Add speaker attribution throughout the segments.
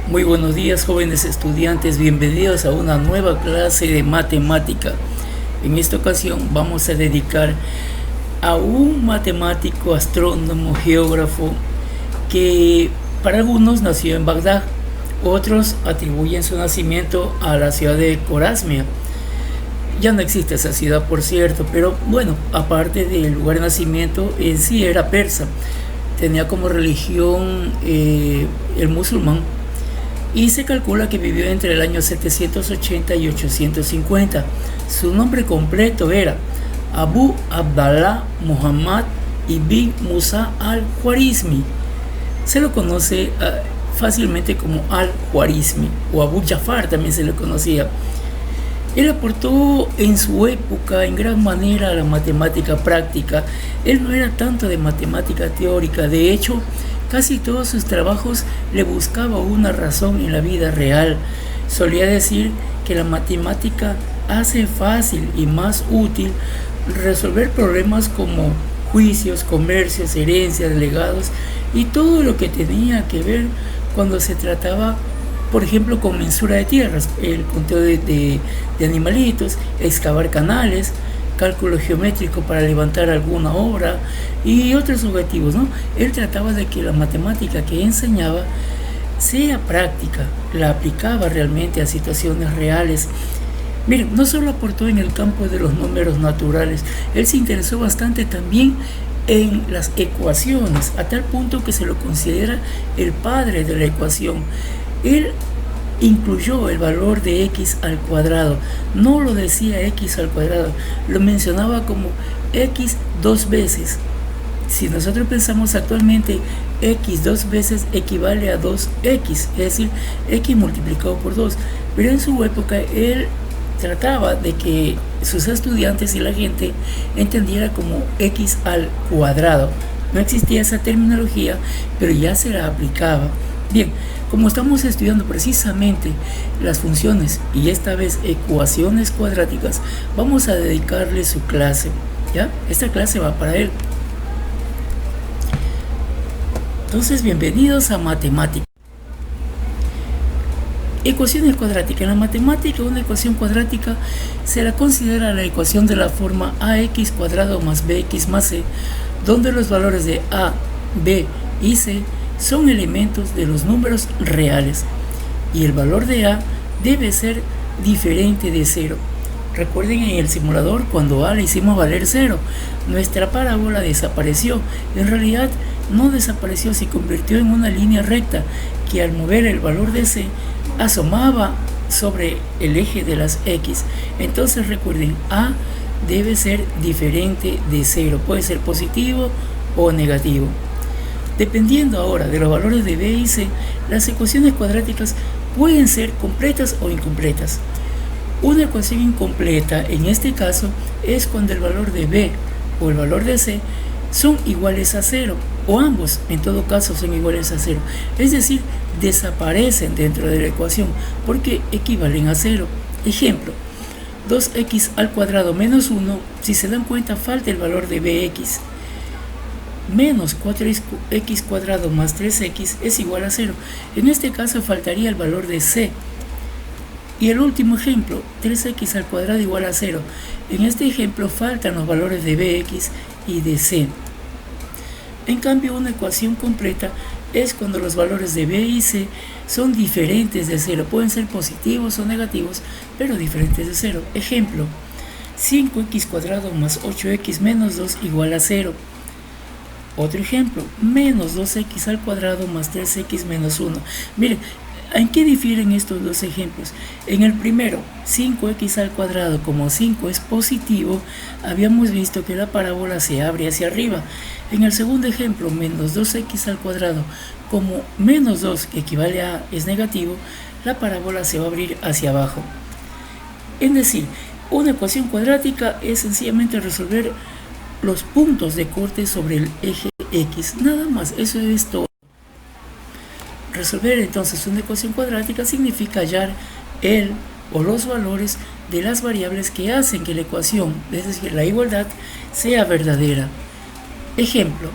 Speaker 1: Muy buenos días, jóvenes estudiantes, bienvenidos a una nueva clase de matemática. En esta ocasión vamos a dedicar a un matemático, astrónomo, geógrafo que para algunos nació en Bagdad, otros atribuyen su nacimiento a la ciudad de Corasmia. Ya no existe esa ciudad, por cierto, pero bueno, aparte del lugar de nacimiento, en sí era persa. Tenía como religión el musulmán y se calcula que vivió entre el año 780 y 850. Su nombre completo era Abu Abdallah Muhammad ibn Musa al-Khwarizmi. Se lo conoce fácilmente como al-Khwarizmi o Abu Jafar también se le conocía. Él aportó en su época en gran manera a la matemática práctica. Él no era tanto de matemática teórica, de hecho, casi todos sus trabajos le buscaba una razón en la vida real. Solía decir que la matemática hace fácil y más útil resolver problemas como juicios, comercios, herencias, legados y todo lo que tenía que ver cuando se trataba, por ejemplo, con mensura de tierras, el conteo de animalitos, excavar canales, cálculo geométrico para levantar alguna obra y otros objetivos, ¿no? Él trataba de que la matemática que enseñaba sea práctica, la aplicaba realmente a situaciones reales. Miren, no solo aportó en el campo de los números naturales, él se interesó bastante también en las ecuaciones, a tal punto que se lo considera el padre de la ecuación. Él incluyó el valor de x al cuadrado, no lo decía x al cuadrado, lo mencionaba como x dos veces. Si nosotros pensamos actualmente, x dos veces equivale a 2x, es decir, x multiplicado por 2, pero en su época él trataba de que sus estudiantes y la gente entendiera como x al cuadrado. No existía esa terminología, pero ya se la aplicaba. Bien, como estamos estudiando precisamente las funciones y esta vez ecuaciones cuadráticas, vamos a dedicarle su clase, ¿ya? Esta clase va para él. Entonces, bienvenidos a matemática. Ecuaciones cuadráticas. En la matemática, una ecuación cuadrática se la considera la ecuación de la forma ax cuadrado más bx más c, donde los valores de a, b y c son elementos de los números reales y el valor de a debe ser diferente de 0. Recuerden en el simulador cuando a le hicimos valer 0, nuestra parábola desapareció. En realidad no desapareció, se convirtió en una línea recta que al mover el valor de c asomaba sobre el eje de las x. Entonces recuerden, a debe ser diferente de 0, puede ser positivo o negativo. Dependiendo ahora de los valores de b y c, las ecuaciones cuadráticas pueden ser completas o incompletas. Una ecuación incompleta, en este caso, es cuando el valor de b o el valor de c son iguales a 0, o ambos, en todo caso, son iguales a 0. Es decir, desaparecen dentro de la ecuación porque equivalen a 0. Ejemplo, 2x al cuadrado menos 1, si se dan cuenta, falta el valor de bx. Menos 4x cuadrado más 3x es igual a 0. En este caso faltaría el valor de c. Y el último ejemplo, 3x al cuadrado igual a 0. En este ejemplo faltan los valores de bx y de c. En cambio, una ecuación completa es cuando los valores de b y c son diferentes de 0. Pueden ser positivos o negativos, pero diferentes de 0. Ejemplo, 5x cuadrado más 8x menos 2 igual a 0. Otro ejemplo, menos 2x al cuadrado más 3x menos 1. Miren, ¿en qué difieren estos dos ejemplos? En el primero, 5x al cuadrado, como 5 es positivo, habíamos visto que la parábola se abre hacia arriba. En el segundo ejemplo, menos 2x al cuadrado, como menos 2, que equivale a es negativo, la parábola se va a abrir hacia abajo. Es decir, una ecuación cuadrática es sencillamente resolver los puntos de corte sobre el eje X, nada más, eso es todo. Resolver entonces una ecuación cuadrática significa hallar el o los valores de las variables que hacen que la ecuación, es decir, la igualdad, sea verdadera. Ejemplo,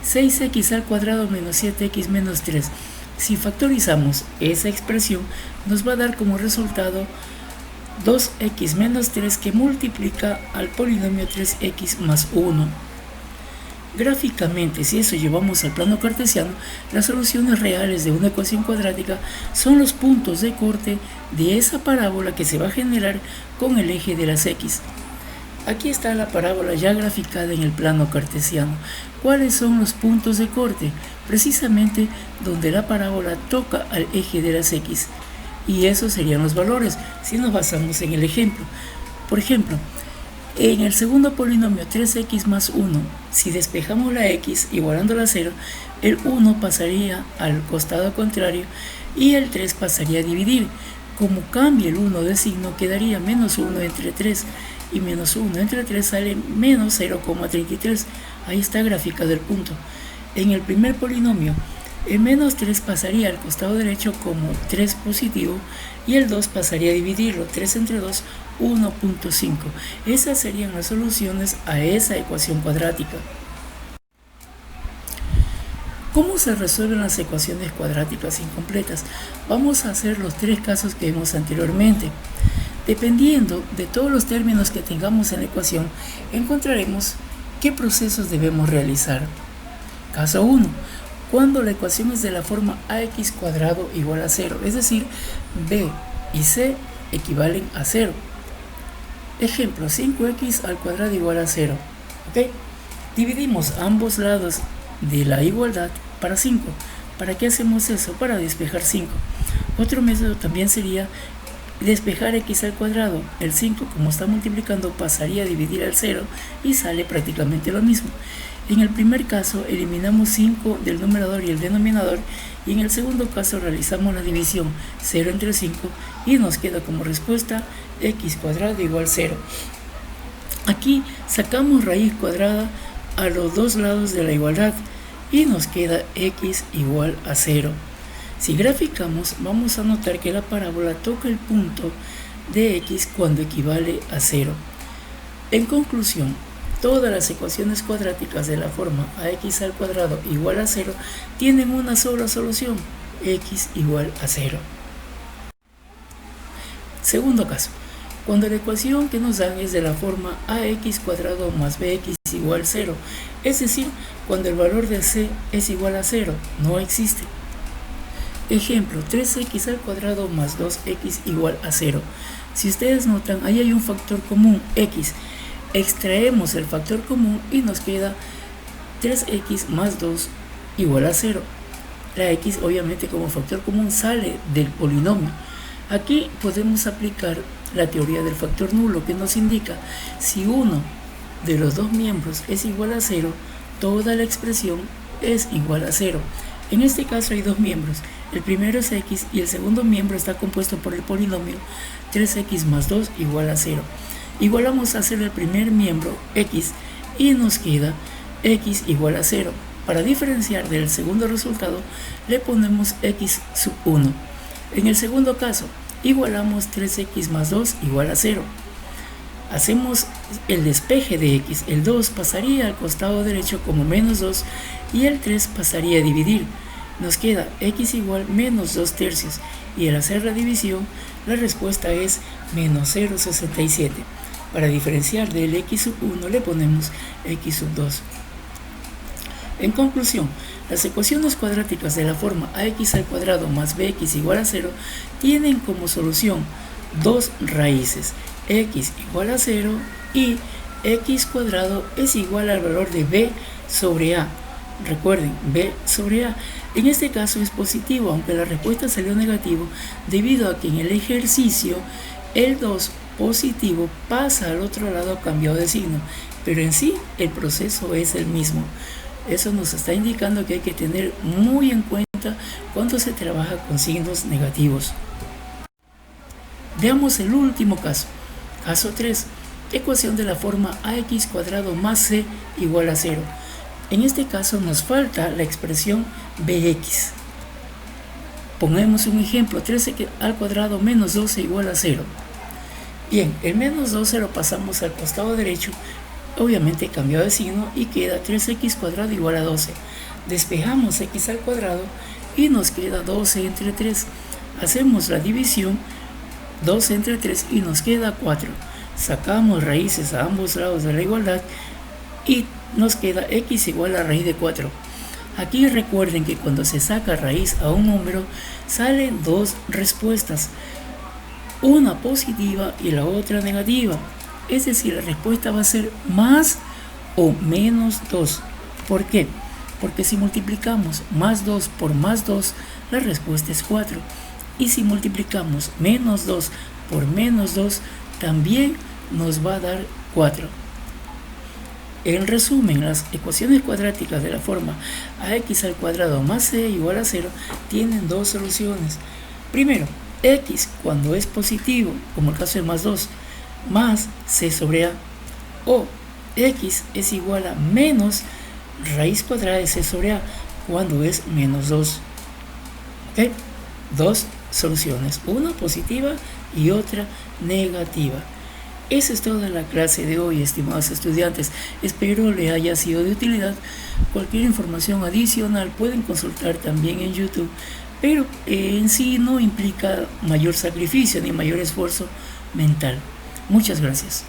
Speaker 1: 6x al cuadrado menos 7x menos 3. Si factorizamos esa expresión, nos va a dar como resultado 2x menos 3 que multiplica al polinomio 3x más 1. Gráficamente, si eso llevamos al plano cartesiano, las soluciones reales de una ecuación cuadrática son los puntos de corte de esa parábola que se va a generar con el eje de las x. Aquí está la parábola ya graficada en el plano cartesiano. ¿Cuáles son los puntos de corte? Precisamente donde la parábola toca al eje de las x. Y esos serían los valores si nos basamos en el ejemplo. Por ejemplo, en el segundo polinomio 3x más 1, si despejamos la x igualándola a 0, el 1 pasaría al costado contrario y el 3 pasaría a dividir. Como cambia el 1 de signo, quedaría menos 1 entre 3 y menos 1 entre 3 sale menos 0,33. Ahí está graficado el punto. En el primer polinomio, el menos 3 pasaría al costado derecho como 3 positivo y el 2 pasaría a dividirlo. 3 entre 2, 1.5. Esas serían las soluciones a esa ecuación cuadrática. ¿Cómo se resuelven las ecuaciones cuadráticas incompletas? Vamos a hacer los tres casos que vimos anteriormente. Dependiendo de todos los términos que tengamos en la ecuación, encontraremos qué procesos debemos realizar. Caso 1. Cuando la ecuación es de la forma ax cuadrado igual a 0, es decir, b y c equivalen a 0. Ejemplo, 5x al cuadrado igual a 0. ¿Ok? Dividimos ambos lados de la igualdad para 5. ¿Para qué hacemos eso? Para despejar 5. Otro método también sería despejar x al cuadrado. El 5, como está multiplicando, pasaría a dividir al 0 y sale prácticamente lo mismo. En el primer caso eliminamos 5 del numerador y el denominador, y en el segundo caso realizamos la división 0 entre 5 y nos queda como respuesta x cuadrado igual 0. Aquí sacamos raíz cuadrada a los dos lados de la igualdad y nos queda x igual a 0. Si graficamos, vamos a notar que la parábola toca el punto de x cuando equivale a 0. En conclusión, todas las ecuaciones cuadráticas de la forma ax al cuadrado igual a 0 tienen una sola solución, x igual a 0. Segundo caso, cuando la ecuación que nos dan es de la forma ax cuadrado más bx igual a 0, es decir, cuando el valor de c es igual a 0, no existe. Ejemplo, 3x al cuadrado más 2x igual a 0. Si ustedes notan, ahí hay un factor común, x. Extraemos el factor común y nos queda 3x más 2 igual a 0. La x obviamente como factor común sale del polinomio. Aquí podemos aplicar la teoría del factor nulo, que nos indica si uno de los dos miembros es igual a 0, toda la expresión es igual a 0. En este caso hay dos miembros, el primero es x y el segundo miembro está compuesto por el polinomio 3x más 2 igual a 0. Igualamos a hacer el primer miembro x y nos queda x igual a 0. Para diferenciar del segundo resultado le ponemos x sub 1. En el segundo caso igualamos 3x más 2 igual a 0. Hacemos el despeje de x, el 2 pasaría al costado derecho como menos 2 y el 3 pasaría a dividir. Nos queda x igual menos 2 tercios y al hacer la división la respuesta es menos 0,67. Para diferenciar del x sub 1 le ponemos x sub 2. En conclusión, las ecuaciones cuadráticas de la forma ax al cuadrado más bx igual a 0 tienen como solución dos raíces, x igual a 0 y x cuadrado es igual al valor de b sobre a. Recuerden, b sobre a. En este caso es positivo, aunque la respuesta salió negativo, debido a que en el ejercicio el 2 positivo pasa al otro lado cambiado de signo, pero en sí el proceso es el mismo. Eso nos está indicando que hay que tener muy en cuenta cuando se trabaja con signos negativos. Veamos el último caso. Caso 3. Ecuación de la forma ax cuadrado más c igual a 0. En este caso nos falta la expresión bx. Pongamos un ejemplo, 13 al cuadrado menos 12 igual a 0. Bien, el menos 12 lo pasamos al costado derecho, obviamente cambiado de signo y queda 3x cuadrado igual a 12. Despejamos x al cuadrado, y nos queda 12 entre 3. Hacemos la división, 12 entre 3 y nos queda 4. Sacamos raíces a ambos lados de la igualdad y nos queda x igual a raíz de 4. Aquí recuerden que cuando se saca raíz a un número salen dos respuestas, una positiva y la otra negativa. Es decir, la respuesta va a ser más o menos 2. ¿Por qué? Porque si multiplicamos más 2 por más 2, la respuesta es 4. Y si multiplicamos menos 2 por menos 2, también nos va a dar 4. En resumen, las ecuaciones cuadráticas de la forma ax al cuadrado más c igual a 0 tienen dos soluciones. Primero, x cuando es positivo, como el caso de más 2, más c sobre a, o x es igual a menos raíz cuadrada de c sobre a cuando es menos 2. ¿Ok? Dos soluciones, una positiva y otra negativa. Esa es toda la clase de hoy, estimados estudiantes. Espero les haya sido de utilidad. Cualquier información adicional pueden consultar también en YouTube, pero en sí no implica mayor sacrificio ni mayor esfuerzo mental. Muchas gracias.